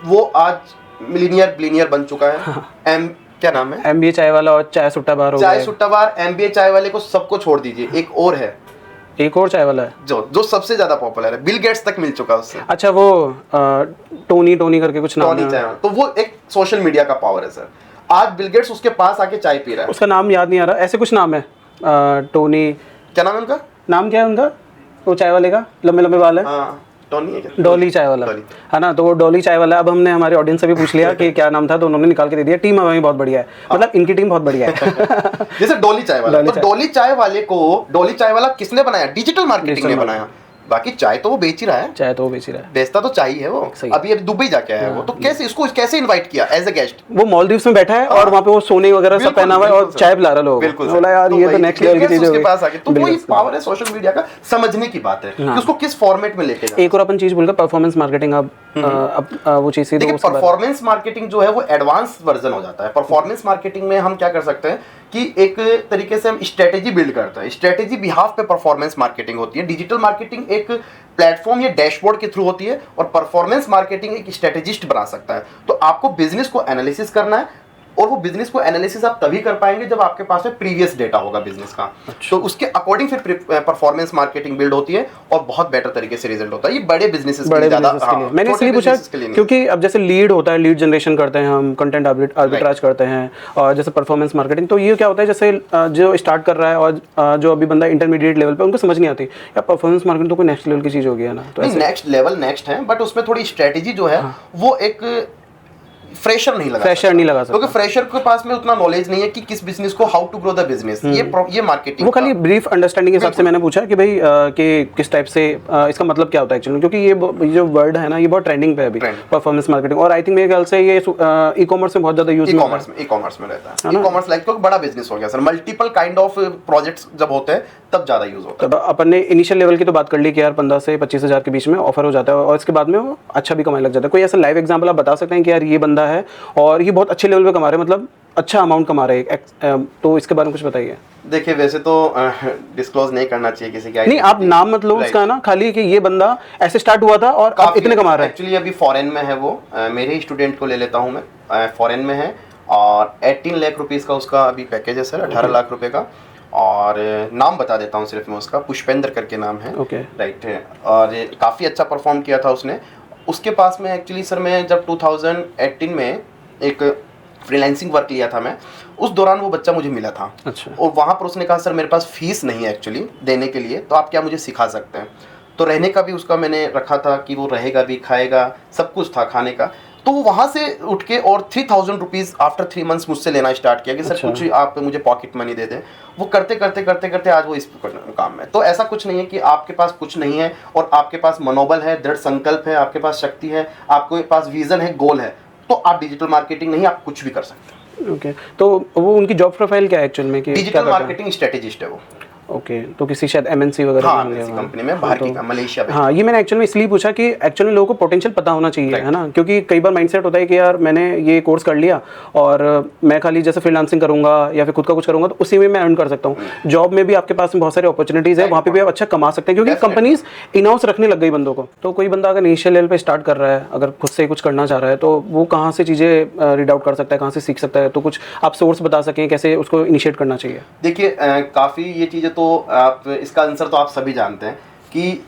वो आज मिलीनियर बन चुका है। क्या नाम है? MBA चाय वाला और चाय सुट्टा बार हो गया। चाय सुट्टा बार, MBA चाय वाले को सबको छोड़ दीजिए, एक और है, एक और चाय वाला है जो सबसे ज्यादा पॉपुलर है, बिल गेट्स तक मिल चुका है उससे। अच्छा, वो टोनी करके कुछ नाम है। तो वो एक सोशल मीडिया का पावर है सर। आज बिल गेट्स उसके पास आके चाय पी रहा है, उसका नाम याद नहीं आ रहा, ऐसे कुछ नाम है, टोनी, क्या नाम है उनका? नाम क्या है उनका, वो चाय वाले का लंबे बाल है? टोनी है क्या? डॉली चाय वाला है ना, तो वो डॉली चाय वाला। अब हमने हमारे ऑडियंस से भी पूछ लिया कि क्या नाम था, तो उन्होंने निकाल के दे दिया। टीम हमारी बहुत बढ़िया है, मतलब इनकी टीम बहुत बढ़िया है। जैसे डॉली चाय वाला, तो डॉली चाय वाले को, डॉली चाय वाला किसने बनाया? डिजिटल मार्केटिंग ने बनाया। बाकी चाय तो वो बेच ही रहा है, बेचता तो चाय है वो। अभी दुबई जाके आया है वो, तो कैसे इसको कैसे इनवाइट किया एज ए गेस्ट? वो मालदीव्स में बैठा है और वहां पे वो सोने वगैरह सब पहना हुआ है और चाय पिला रहा लोग। बिल्कुल बोला यार ये तो नेक्स्ट लेवल की चीज है उसके पास आके। तो वही पावर है सोशल मीडिया का, समझने की बात है कि उसको किस फॉर्मेट में लेके जाना। एक और अपन चीज बोल रहे परफॉर्मेंस मार्केटिंग, अब वो चीज देखिए, परफॉर्मेंस मार्केटिंग जो है वो एडवांस वर्जन हो जाता है। परफॉर्मेंस मार्केटिंग में हम क्या कर सकते हैं कि एक तरीके से हम स्ट्रेटेजी बिल्ड करते हैं, स्ट्रेटेजी बिहाफ पे परफॉर्मेंस मार्केटिंग होती है। डिजिटल मार्केटिंग एक प्लेटफॉर्म या डैशबोर्ड के थ्रू होती है, और परफॉर्मेंस मार्केटिंग एक स्ट्रेटेजिस्ट बना सकता है। तो आपको बिजनेस को एनालिसिस करना है, और वो बिजनेस को एनालिसिस आप तभी कर पाएंगे जब आपके पास में प्रीवियस डेटा होगा बिजनेस का। तो उसके अकॉर्डिंग फिर परफॉर्मेंस मार्केटिंग बिल्ड होती है, और बहुत बेटर तरीके से रिजल्ट होता है। ये बड़े बिजनेसेस के लिए ज्यादा, मैंने इसलिए पूछा क्योंकि अब जैसे लीड होता है, लीड जनरेशन करते हैं हम, कंटेंट आर्बिट्राज करते हैं, और जैसे परफॉर्मेंस मार्केटिंग, तो ये क्या होता है जैसे जो स्टार्ट कर रहा है और जो अभी बंदा इंटरमीडिएट लेवल पे, उनको समझ नहीं आती या परफॉर्मेंस मार्केटिंग तो कोई नेक्स्ट लेवल की चीज होगी है ना। तो नेक्स्ट लेवल नेक्स्ट है, बट उसमें थोड़ी स्ट्रेटेजी जो है वो एक फ्रेशर नहीं लगा सकता, क्योंकि फ्रेशर के पास में उतना नॉलेज नहीं है कि किस बिजनेस को how to grow the business. ये मार्केटिंग वो खाली ब्रीफ अंडरस्टैंडिंग के हिसाब से मैंने पूछा कि भाई कि किस टाइप से इसका मतलब क्या होता है एक्चुअली, क्योंकि ये जो वर्ड है ना ये बहुत ट्रेंडिंग पे है अभी, परफॉर्मेंस मार्केटिंग। और आई थिंक मेरे ख्याल से ये ई कॉमर्स में बहुत ज्यादा यूज, ई कॉमर्स में रहता है। ई कॉमर्स लाइक तो बड़ा बिजनेस हो गया sir, multiple kind of projects जब होते हैं तब ज्यादा यूज होता है। अपन ने इनिशियल लेवल की तो बात कर ली कि यार 15 से 25 हज़ार के बीच में ऑफर हो जाता है, और इसके बाद में वो अच्छा भी कमाने लग जाता है। कोई ऐसा लाइव एग्जांपल आप बता सकते हैं कि यार ये बंदा है और ये बहुत अच्छे लेवल पे कमा रहे हैं, मतलब अच्छा अमाउंट कमा रहे हैं, तो इसके बारे में कुछ बताइए। देखिए, वैसे तो डिस्क्लोज नहीं करना चाहिए किसी का, नहीं आप नाम मत लो उसका ना, खाली कि ये बंदा ऐसे स्टार्ट हुआ था और अब इतने कमा रहा है। एक्चुअली अभी फॉरेन में है वो, मेरे ही स्टूडेंट को ले लेता हूँ मैं, फॉरेन में है, और 18 लाख रुपीज़ का उसका अभी पैकेज है सर, 18 लाख रुपए का। और नाम बता देता हूँ सिर्फ मैं उसका, पुष्पेंद्र करके नाम है, राइट है, और काफ़ी अच्छा परफॉर्म किया था उसने। उसके पास में एक्चुअली सर मैं जब 2018 में एक फ्रीलांसिंग वर्क लिया था मैं, उस दौरान वो बच्चा मुझे मिला था। अच्छा। और वहाँ पर उसने कहा सर मेरे पास फीस नहीं है एक्चुअली देने के लिए, तो आप क्या मुझे सिखा सकते हैं। तो रहने का भी उसका मैंने रखा था कि वो रहेगा भी, खाएगा, सब कुछ था खाने का। तो वो वहाँ से उठ के और 3000 रुपीज़ आफ्टर 3 मंथ्स मुझसे लेना स्टार्ट किया कि सर अच्छा। कुछ आप मुझे पॉकेट मनी दे दें। वो करते करते करते करते आज वो इस काम में। तो ऐसा कुछ नहीं है कि आपके पास कुछ नहीं है और आपके पास मनोबल है, दृढ़ संकल्प है, आपके पास शक्ति है, आपके पास विजन है, गोल है, तो आप डिजिटल मार्केटिंग नहीं, आप कुछ भी कर सकते हैं। ओके, तो वो उनकी जॉब प्रोफाइल क्या है एक्चुअल में कि डिजिटल मार्केटिंग स्ट्रेटेजिस्ट है वो। ओके, तो किसी शायद एमएनसी वगैरह हाँ, में किसी होंगे कंपनी में बाहर की तो मलेशिया में। हाँ, ये मैंने एक्चुअल में इसलिए पूछा कि एक्चुअली लोगों को पोटेंशियल पता होना चाहिए, है ना, क्योंकि कई बार माइंडसेट होता है कि यार मैंने ये कोर्स कर लिया और मैं खाली जैसे फ्रीलांसिंग करूंगा या फिर खुद का कुछ करूंगा तो उसी में मैं अर्न कर सकता हूँ। जॉब में भी आपके पास बहुत सारी अपॉर्चुनिटीज़ है, वहाँ पे भी आप अच्छा कमा सकते हैं, क्योंकि कंपनीज इन हाउस रखने लग गई बंदों को। तो कोई बंदा अगर इनिशियल लेवल पे स्टार्ट कर रहा है, अगर खुद से कुछ करना चाह रहा है, तो वो कहाँ से चीज़ें रीड आउट कर सकता है, कहाँ से सीख सकता है, तो कुछ आप सोर्स बता सकें कैसे उसको इनिशिएट करना चाहिए। देखिए काफ़ी ये चीज़ें तो आप, इसका आंसर तो आप सभी जानते हैं कि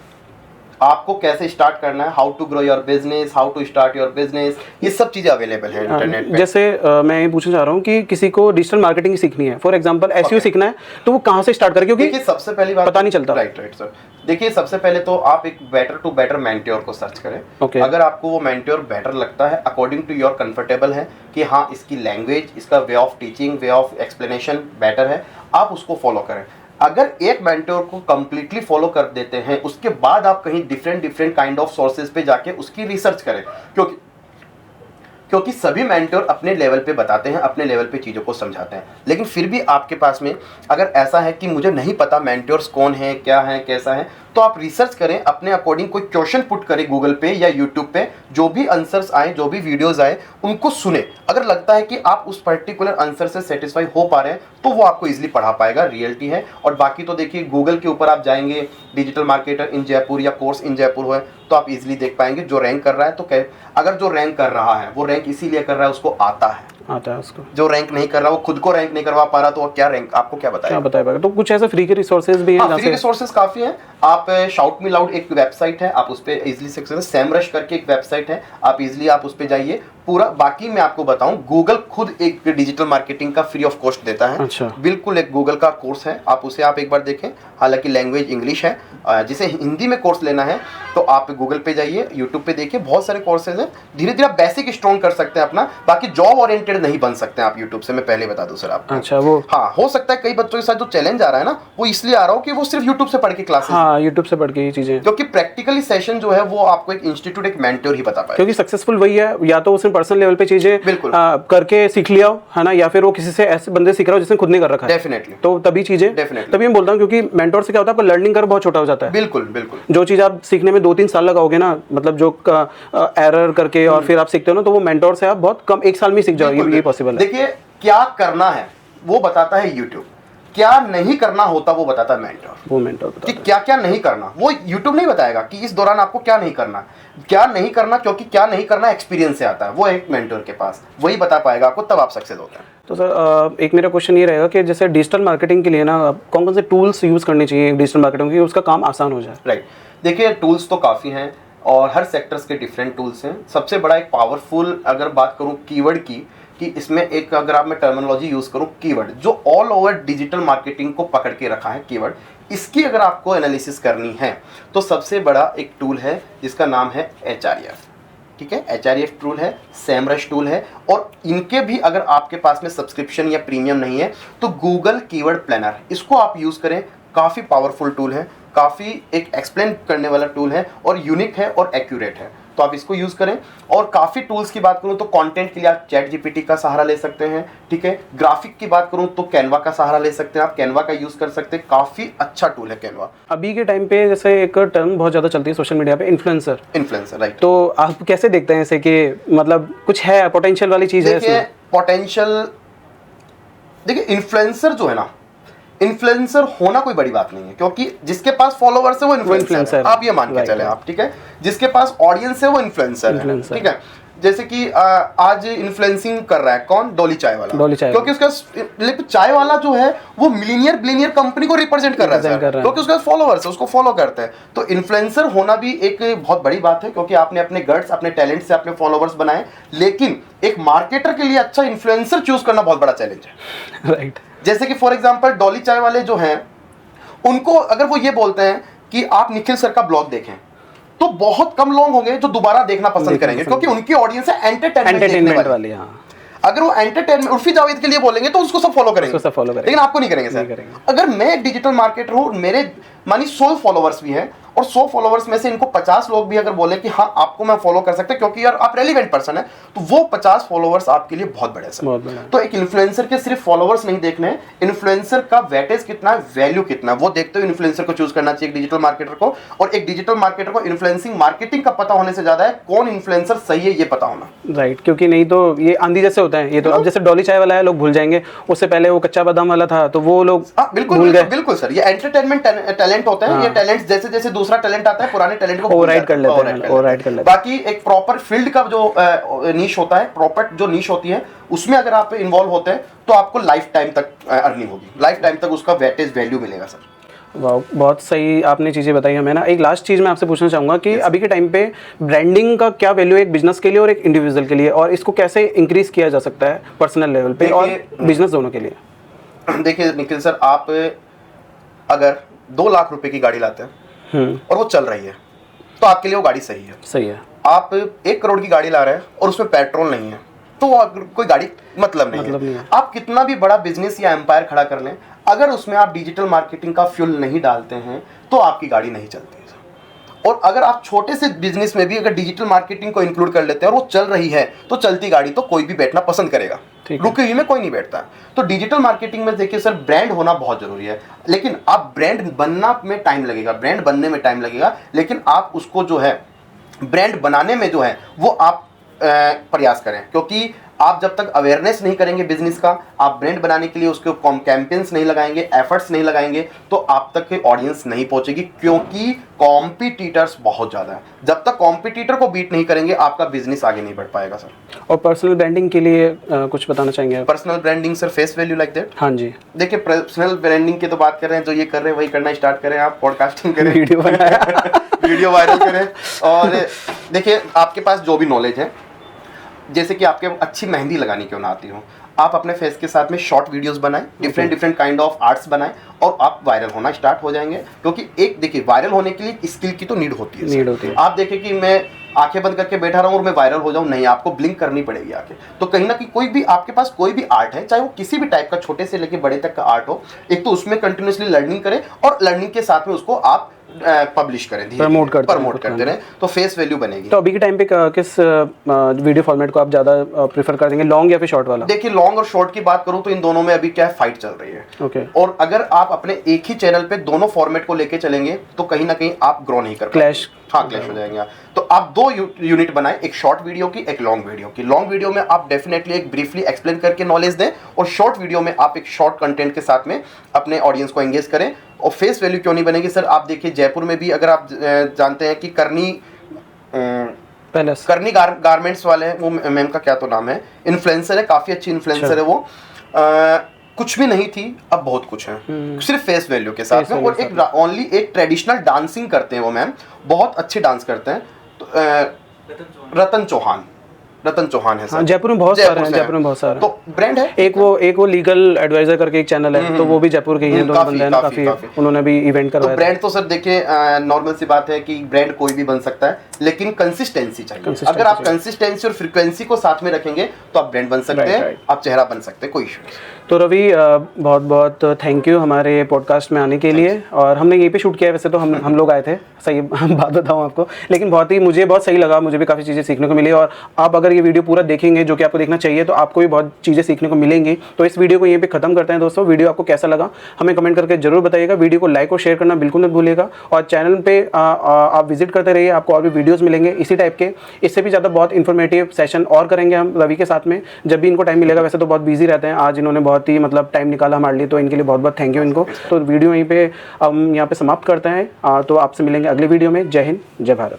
आपको कैसे स्टार्ट करना है, how to grow your business, how to start your business, ये सब चीज़ें अवेलेबल है इंटरनेट पे। जैसे मैं ये पूछना चाह रहा हूँ कि किसी को डिजिटल मार्केटिंग सीखनी है, फॉर एग्जांपल एसईओ सीखना है, तो वो कहाँ से स्टार्ट करे, क्योंकि देखिए सबसे पहली बात पता नहीं चलता। Right sir. देखिए सबसे पहले तो आप एक बेटर टू बेटर मेंटोर को सर्च करें। Okay. अगर आपको वो मेंटोर बेटर लगता है, अकॉर्डिंग टू योर कंफर्टेबल है कि हाँ इसकी लैंग्वेज, इसका way of teaching, way of explanation better है, आप उसको फॉलो करें। अगर एक मेंटोर को कंप्लीटली फॉलो कर देते हैं, उसके बाद आप कहीं डिफरेंट काइंड ऑफ सोर्सेज पे जाके उसकी रिसर्च करें, क्योंकि सभी मेंटोर अपने लेवल पे बताते हैं, अपने लेवल पे चीज़ों को समझाते हैं। लेकिन फिर भी आपके पास में अगर ऐसा है कि मुझे नहीं पता मेंटोर्स कौन है, क्या है, कैसा है, तो आप रिसर्च करें, अपने अकॉर्डिंग कोई क्वेश्चन पुट करें गूगल पे या यूट्यूब पे, जो भी आंसर्स आए, जो भी वीडियोस आए, उनको सुने। अगर लगता है कि आप उस पर्टिकुलर आंसर से सेटिस्फाई हो पा रहे हैं, तो वो आपको इजीली पढ़ा पाएगा, रियलिटी है। और बाकी तो देखिए गूगल के ऊपर आप जाएंगे, डिजिटल मार्केटर इन जयपुर या कोर्स इन जयपुर है, तो आप इजीली देख पाएंगे जो रैंक कर रहा है। तो अगर जो रैंक कर रहा है वो रैंक इसीलिए कर रहा है उसको आता है उसको। जो रैंक नहीं कर रहा, वो खुद को रैंक नहीं करवा पा रहा, तो वो क्या रैंक आपको क्या बताएगा। तो कुछ ऐसे फ्री के रिसोर्सेज भी हैं? फ्री रिसोर्सेज काफी हैं। आप शाउट मी लाउड एक वेबसाइट है, आप उस पे इजीली सीख सकते हैं। सैमरश करके एक वेबसाइट है, आप इजीली आप उस पे जाइए। पूरा बाकी मैं आपको बताऊं, गूगल खुद एक डिजिटल मार्केटिंग का फ्री ऑफ कॉस्ट देता है। अच्छा। बिल्कुल एक गूगल का कोर्स है, आप उसे आप एक बार देखें। हालांकि लैंग्वेज इंग्लिश है, जिसे हिंदी में कोर्स लेना है तो आप गूगल पे जाइए, यूट्यूब पे देखिए, बहुत सारे कोर्सेज हैं। धीरे धीरे आप बेसिक स्ट्रॉन्ग कर सकते हैं अपना। बाकी जॉब ओरिएंटेड नहीं बन सकते आप यूट्यूब से, मैं पहले बता दूं सर आपको। अच्छा, वो हाँ, हो सकता है कई बच्चों के साथ जो चैलेंज आ रहा है ना, वो इसलिए आ रहा हो कि वो सिर्फ यूट्यूब से पढ़ के क्लासेस, हाँ, यूट्यूब से पढ़ के ये चीजें, क्योंकि प्रैक्टिकली सेशन जो है वो आपको एक इंस्टीट्यूट, एक मेंटर ही बता पाए। क्योंकि सक्सेसफुल वही है, या तो उसने पर्सनल लेवल पे चीजें बिल्कुल करके सीख लिया हो, है ना, या फिर वो किसी से ऐसे बंदे सीख रहा हो जिसने खुद नहीं कर रखा है। डेफिनेटली, तो तभी चीजें, तभी मैं बोलता हूँ, क्योंकि मेंटोर से क्या होता है, आपका लर्निंग कर्व बहुत छोटा हो जाता है। बिल्कुल बिल्कुल। जो चीज आप सीखने में 2-3 साल लगाओगे ना, मतलब जो एरर करके और फिर आप सीखते हो ना, तो वो मेंटोर से आप बहुत कम 1 साल में सीख जाओगे, ये पॉसिबल है। देखिए क्या करना है वो बताता है यूट्यूब, क्या नहीं करना होता वो बताता है मेंटोर। वो मेंटोर बताता कि क्या क्या नहीं करना, वो यूट्यूब नहीं बताएगा कि इस दौरान आपको क्या नहीं करना, क्या नहीं करना, क्योंकि क्या नहीं करना एक्सपीरियंस से आता है। वो एक मेंटोर के पास वही बता पाएगा आपको, तब आप सक्सेस होते हैं। तो सर एक मेरा क्वेश्चन ये रहेगा कि जैसे डिजिटल मार्केटिंग के लिए ना कौन कौन से टूल्स यूज़ करने चाहिए डिजिटल मार्केटिंग की, उसका काम आसान हो जाए। राइट, देखिए टूल्स तो काफ़ी हैं और हर सेक्टर्स के डिफरेंट टूल्स हैं। सबसे बड़ा एक पावरफुल अगर बात करूं कीवर्ड की, कि इसमें एक अगर आप मैं टर्मिनोलॉजी यूज़ करूं, कीवर्ड जो ऑल ओवर डिजिटल मार्केटिंग को पकड़ के रखा है कीवर्ड, इसकी अगर आपको एनालिसिस करनी है तो सबसे बड़ा एक टूल है जिसका नाम है HRF। ठीक है, HRF टूल है, सैमरश टूल है, और इनके भी अगर आपके पास में सब्सक्रिप्शन या प्रीमियम नहीं है तो गूगल कीवर्ड प्लानर, इसको आप यूज़ करें। काफ़ी पावरफुल टूल है, काफ़ी एक एक्सप्लेन करने वाला टूल है और यूनिक है और एक्यूरेट है, तो आप इसको यूज़ करें। और काफ़ी टूल्स की बात करूं तो कंटेंट के लिए आप चैट जीपीटी का सहारा ले सकते हैं। ठीक है, ग्राफिक की बात करूं तो कैनवा का सहारा ले सकते हैं, आप कैनवा का यूज़ कर सकते हैं, काफ़ी अच्छा टूल है कैनवा। अभी के टाइम पे जैसे एक टर्म बहुत ज़्यादा चलती है सोशल मीडिया पे, इन्फ्लुएंसर। राइट, तो आप कैसे देखते हैं इसे कि मतलब कुछ है पोटेंशियल वाली चीज़ है इसमें? पोटेंशियल, देखिए इन्फ्लुएंसर जो है ना, इन्फ्लुएंसर होना कोई बड़ी बात नहीं है, क्योंकि जिसके पास फॉलोअर्स है वो इन्फ्लुएंसर है, आप ये मान के चले आप। ठीक है, जिसके पास ऑडियंस है वो इन्फ्लुएंसर है। ठीक है, जैसे कि आज इन्फ्लुएंसिंग कर रहा है कौन, डॉली चाय वाला, डॉली चाय क्योंकि उसका चाय वाला जो है वो मिलीनियर कंपनी को रिप्रेजेंट कर रहा है सर, क्योंकि उसका फॉलोअर्स है, उसको फॉलो करते हैं। तो इन्फ्लुएंसर होना भी एक बहुत बड़ी बात है, क्योंकि आपने अपने गट्स, अपने टैलेंट से अपने फॉलोअर्स बनाए, लेकिन एक मार्केटर के लिए अच्छा इन्फ्लुएंसर चूज करना बहुत बड़ा चैलेंज है। राइट। जैसे कि फॉर एग्जांपल डॉली चाय वाले जो हैं, उनको अगर वो ये बोलते हैं कि आप निखिल सर का ब्लॉग देखें, तो बहुत कम लोग होंगे जो दोबारा देखना पसंद करेंगे, क्योंकि उनकी ऑडियंस है एंटरटेनमेंट वाली। अगर वो एंटरटेनमेंट उर्फी जावेद के लिए बोलेंगे तो उसको सब फॉलो करेंगे, लेकिन आपको नहीं करेंगे सर। अगर मैं एक डिजिटल मार्केटर हूं, मेरे मानी 100 फॉलोवर्स भी हैं, और 100 फॉलोवर्स में से इनको 50 लोग भी अगर बोले कि हाँ आपको मैं फॉलो कर सकता, क्योंकि यार आप रेलिवेंट पर्सन है, तो वो 50 फॉलोवर्स आपके लिए बहुत बड़े सर। तो एक इन्फ्लुएंसर के सिर्फ फॉलोवर्स नहीं देखने हैं, इन्फ्लुएंसर का वेटेज कितना है, वैल्यू कितना है, वो देखते हुए इन्फ्लुएंसर को चूज करना चाहिए डिजिटल मार्केटर को। और एक डिजिटल मार्केटर को इन्फ्लुएंसिंग मार्केटिंग का पता होने से ज्यादा है कौन इन्फ्लुएंसर सही है ये पता होना। राइट, क्योंकि नहीं तो ये आंधी जैसे होता है, ये तो अब जैसे डॉली चाय वाला है लोग भूल जाएंगे, उससे पहले वो कच्चा बादाम वाला था तो वो लोग बिल्कुल सर, ये एंटरटेनमेंट टैलेंट होता है। ये टैलेंट जैसे जैसे दूसरा टैलेंट आता है, पुराने टैलेंट को ओवरराइड कर लेते हैं। बाकी एक प्रॉपर फील्ड का जो नीश होता है, प्रॉपर जो नीश होती है, उसमें अगर आप इन्वॉल्व होते हैं तो आपको लाइफ टाइम तक अर्निंग होगी, लाइफ टाइम तक उसका वेटेज वैल्यू मिलेगा सर। वाह, बहुत सही आपने चीज़ें बताई हमें ना। एक लास्ट चीज़ मैं आपसे पूछना चाहूँगा कि अभी के टाइम पे ब्रांडिंग का क्या वैल्यू है एक बिजनेस के लिए और एक इंडिविजुअल के लिए, और इसको कैसे इंक्रीज किया जा सकता है पर्सनल लेवल पे और बिजनेस दोनों के लिए? देखिए निखिल सर, आप अगर 2 लाख रुपए की गाड़ी लाते हैं और वो चल रही है तो आपके लिए वो गाड़ी सही है। सही है। आप 1 करोड़ की गाड़ी ला रहे हैं और उसमें पेट्रोल नहीं है तो वो कोई गाड़ी मतलब नहीं है। आप कितना भी बड़ा बिजनेस या एम्पायर खड़ा कर लें, अगर उसमें आप डिजिटल मार्केटिंग का फ्यूल नहीं डालते हैं तो आपकी गाड़ी नहीं चलती है। और अगर आप छोटे से बिजनेस में भी अगर डिजिटल मार्केटिंग को इंक्लूड कर लेते हैं और वो चल रही है, तो चलती गाड़ी तो कोई भी बैठना पसंद करेगा, रुकी हुई में कोई नहीं बैठता। तो डिजिटल मार्केटिंग में देखिए सर, ब्रांड होना बहुत जरूरी है, लेकिन आप ब्रांड बनना में टाइम लगेगा, ब्रांड बनने में टाइम लगेगा, लेकिन आप उसको जो है ब्रांड बनाने में जो है वो आप प्रयास करें, क्योंकि आप जब तक अवेयरनेस नहीं करेंगे बिजनेस का, आप ब्रांड बनाने के लिए उसके कैंपेन्स नहीं लगाएंगे, एफर्ट्स नहीं लगाएंगे, तो आप तक की ऑडियंस नहीं पहुंचेगी, क्योंकि कॉम्पिटिटर्स बहुत ज़्यादा है। जब तक कॉम्पिटिटर को बीट नहीं करेंगे आपका बिजनेस आगे नहीं बढ़ पाएगा सर। और पर्सनल ब्रांडिंग के लिए कुछ बताना चाहेंगे? Personal branding sir, face value like that. हाँ जी, देखिए पर्सनल ब्रांडिंग की तो बात कर रहे हैं, जो ये कर रहे हैं वही करना स्टार्ट करें, आप पॉडकास्टिंग करें, वीडियो वायरल करें। और देखिए आपके पास जो भी नॉलेज है, जैसे कि आपके अच्छी मेहंदी लगानी क्यों ना आती हो, आप अपने फेस के साथ में शॉर्ट वीडियोस बनाएं, डिफरेंट काइंड ऑफ आर्ट्स बनाएं, और आप वायरल होना स्टार्ट हो जाएंगे। क्योंकि एक देखिए वायरल होने के लिए स्किल की तो नीड होती है। आप देखें कि मैं आंखें बंद करके बैठा रहा हूँ और मैं वायरल हो जाऊँ, नहीं, आपको ब्लिंक करनी पड़ेगी आंखें। तो कहीं ना कहीं कोई भी आपके पास कोई भी आर्ट है, चाहे वो किसी भी टाइप का, छोटे से लेके बड़े तक का आर्ट हो, एक तो उसमें कंटिन्यूसली लर्निंग करें और लर्निंग के साथ में उसको आप पब्लिश करें, प्रमोट करते रहें, तो फेस वैल्यू बनेगी। तो अभी के टाइम पे किस वीडियो फॉर्मेट को आप ज़्यादा प्रेफर कर देंगे, लॉन्ग या फिर शॉर्ट वाला? देखिए लॉन्ग और शॉर्ट की बात करूं तो इन दोनों में अभी क्या है, फाइट चल रही है। ओके। और अगर आप अपने एक ही चैनल पे दोनों फॉर्मेट को लेके चलेंगे तो कहीं ना कहीं आप ग्रो नहीं कर पाएंगे, क्लैश हो जाएंगे। तो आप 2 यूनिट बनाएं, एक शॉर्ट वीडियो की, एक लॉन्ग वीडियो की। लॉन्ग वीडियो में आप डेफिनेटली एक ब्रीफली एक्सप्लेन करके नॉलेज दें, और शॉर्ट वीडियो में आप एक शॉर्ट कंटेंट के साथ में अपने ऑडियंस को एंगेज करें। और फेस वैल्यू क्यों नहीं बनेगी सर, आप देखिए जयपुर में भी अगर आप जानते हैं कि करनी गारमेंट्स वाले हैं, वो मैम का क्या तो नाम है, इन्फ्लुएंसर है, काफ़ी अच्छी इन्फ्लुएंसर है वो। कुछ भी नहीं थी, अब बहुत कुछ है, सिर्फ फेस वैल्यू के साथ में। और एक ओनली एक ट्रेडिशनल डांसिंग करते हैं वो मैम, बहुत अच्छे डांस करते हैं। तो रतन चौहान है सर। हाँ, जयपुर में बहुत सारे तो ब्रांड है। एक वो लीगल एडवाइजर करके एक चैनल है, तो वो भी जयपुर के ही हैं, दोनों बंदे हैं, काफी उन्होंने भी इवेंट करवाया। तो ब्रांड तो सर देखिए नॉर्मल सी बात है कि ब्रांड कोई भी बन सकता है, लेकिन कंसिस्टेंसी चाहिए। अगर आप कंसिस्टेंसी और फ्रीक्वेंसी को साथ में रखेंगे तो आप ब्रांड बन सकते हैं, आप चेहरा बन सकते हैं, कोई इशू नहीं। तो रवि, बहुत बहुत थैंक यू हमारे पॉडकास्ट में आने के लिए। और हमने यहीं पे शूट किया है, वैसे तो हम लोग आए थे, सही बात बताऊँ आपको, लेकिन मुझे बहुत सही लगा, मुझे भी काफ़ी चीज़ें सीखने को मिली। और आप अगर ये वीडियो पूरा देखेंगे, जो कि आपको देखना चाहिए, तो आपको भी बहुत चीज़ें सीखने को मिलेंगी। तो इस वीडियो को यहीं पे खत्म करते हैं दोस्तों। वीडियो आपको कैसा लगा हमें कमेंट करके जरूर बताइएगा। वीडियो को लाइक और शेयर करना बिल्कुल मत भूलिएगा, और चैनल पे आप विजिट करते रहिए, आपको और भी वीडियोज़ मिलेंगे इसी टाइप के। इससे भी ज़्यादा बहुत इन्फॉर्मेटिव सेशन और करेंगे हम रवि के साथ में, जब भी इनको टाइम मिलेगा। वैसे तो बहुत बिजी रहते हैं, आज इन्होंने बहुत ही टाइम निकाला हमारे लिए, तो इनके लिए बहुत बहुत थैंक यू इनको। तो वीडियो यहीं पे हम यहाँ पे समाप्त करते हैं, तो आपसे मिलेंगे अगले वीडियो में। जय हिंद, जय भारत।